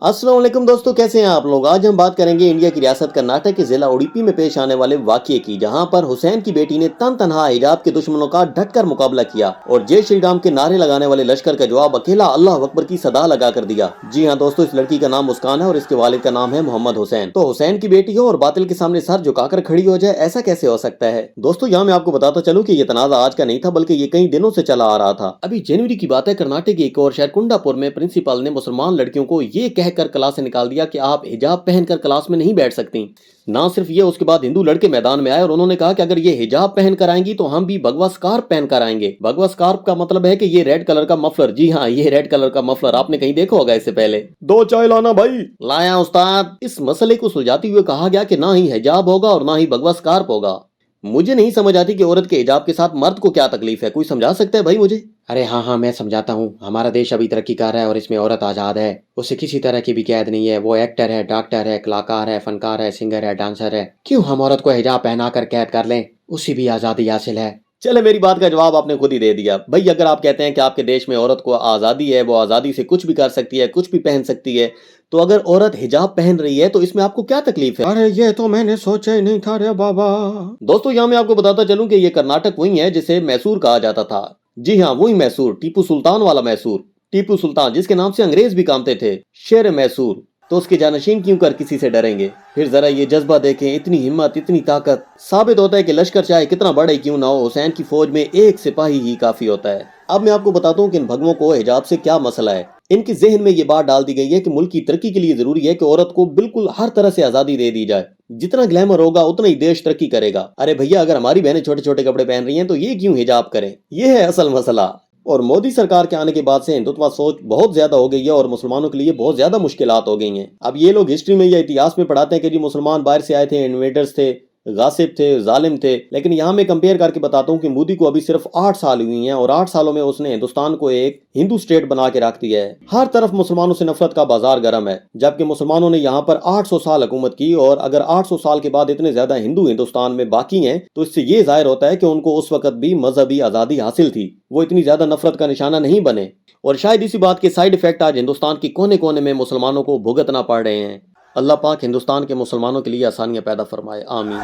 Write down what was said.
अस्सलाम वालेकुम दोस्तों, कैसे हैं आप लोग। आज हम बात करेंगे इंडिया की रियासत कर्नाटक के जिला उडुपी में पेश आने वाले वाकये की, जहां पर हुसैन की बेटी ने तन तनहा हिजाब के दुश्मनों का डटकर मुकाबला किया और जय श्री राम के नारे लगाने वाले लश्कर का जवाब अकेला अल्लाह अकबर की सदा लगा कर दिया। जी हाँ दोस्तों, इस लड़की का नाम मुस्कान है और इसके वालिद का नाम है मोहम्मद हुसैन। तो हुसैन की बेटी हो और बातिल के सामने सर झुकाकर खड़ी हो जाए, ऐसा कैसे हो सकता है। दोस्तों यहाँ मैं आपको बताता चलूं कि ये तनाजा आज का नहीं था, बल्कि ये कई दिनों से चला आ रहा था। अभी जनवरी की बात है, कर्नाटक के एक और शहर कुंडापुर में प्रिंसिपल ने मुसलमान लड़कियों को ये कहकर क्लास से निकाल दिया कि आप हिजाब पहनकर क्लास में नहीं बैठ सकती। ना सिर्फ ये, उसके बाद हिंदू लड़के मैदान में आए और उन्होंने कहा कि अगर ये हिजाब पहन कर आएंगी तो हम भी भगवा स्कार्फ पहन कर आएंगे। भगवा स्कार्फ का मतलब है कि ये रेड कलर का मफलर। जी हाँ, ये रेड कलर का मफलर आपने कहीं देखा होगा इससे पहले। दो चाय लाना भाई। लाया उस्ताद। इस मसले को सुलझाते हुए कहा गया कि ना ही हिजाब होगा और ना ही भगवा स्कार्फ होगा। मुझे नहीं समझ आती कि औरत के हिजाब के साथ मर्द को क्या तकलीफ है। कोई समझा सकता है भाई मुझे। अरे हाँ, मैं समझाता हूँ। हमारा देश अभी तरक्की कर रहा है और इसमें औरत आज़ाद है। उसे किसी तरह की भी कैद नहीं है। वो एक्टर है, डॉक्टर है, कलाकार है, फनकार है, सिंगर है, डांसर है। क्यों हम औरत को हिजाब पहना कर कैद कर लें? उसी भी आज़ादी हासिल है। चले, मेरी बात का जवाब आपने खुद ही दे दिया भाई। अगर आप कहते हैं कि आपके देश में औरत को आज़ादी है, वो आज़ादी से कुछ भी कर सकती है, कुछ भी पहन सकती है, तो अगर औरत हिजाब पहन रही है तो इसमें आपको क्या तकलीफ है। अरे ये तो मैंने सोचा ही नहीं था रे बाबा। दोस्तों यहाँ मैं आपको बताता चलूं कि ये कर्नाटक वही है जिसे मैसूर कहा जाता था। जी हाँ, वही मैसूर, टीपू सुल्तान वाला मैसूर। टीपू सुल्तान जिसके नाम से अंग्रेज भी कामते थे, शेर मैसूर। तो उसके जानशीन क्यों कर किसी से डरेंगे। फिर जरा ये जज्बा देखें, इतनी हिम्मत, इतनी ताकत। साबित होता है कि लश्कर चाहे कितना बड़ा ही क्यों ना हो, हुसैन की फौज में एक सिपाही ही काफी होता है। अब मैं आपको बताता हूँ कि इन भगवों को हिजाब से क्या मसला है। इनके जहन में ये बात डाल दी गई है कि मुल्क की तरक्की के लिए जरूरी है कि औरत को बिल्कुल हर तरह से आजादी दे दी जाए। जितना ग्लैमर होगा उतना ही देश तरक्की करेगा। अरे भैया, अगर हमारी बहनें छोटे छोटे कपड़े पहन रही हैं तो ये क्यों हिजाब करें। ये है असल मसला। और मोदी सरकार के आने के बाद से हिंदुत्व सोच बहुत ज्यादा हो गई है और मुसलमानों के लिए बहुत ज्यादा मुश्किलात हो गई हैं। अब ये लोग हिस्ट्री में या इतिहास में पढ़ाते हैं कि जी मुसलमान बाहर से आए थे, इन्वेडर्स थे, गासिब थे, जालिम थे। लेकिन यहाँ मैं कंपेयर करके बताता हूँ कि मोदी को अभी सिर्फ 8 साल हुई हैं और 8 सालों में उसने हिंदुस्तान को एक हिंदू स्टेट बना के रख दिया है। हर तरफ मुसलमानों से नफरत का बाजार गर्म है, जबकि मुसलमानों ने यहाँ पर 800 साल हुकूमत की। और अगर 800 साल के बाद इतने ज्यादा हिंदू हिंदुस्तान में बाकी हैं तो इससे ये जाहिर होता है कि उनको उस वक्त भी मजहबी आजादी हासिल थी, वो इतनी ज्यादा नफरत का निशाना नहीं बने। और शायद इसी बात के साइड इफेक्ट आज हिंदुस्तान के कोने कोने में मुसलमानों को भुगतना पड़ रहे हैं। अल्लाह पाक हिंदुस्तान के मुसलमानों के लिए आसानियां पैदा फरमाए, आमीन।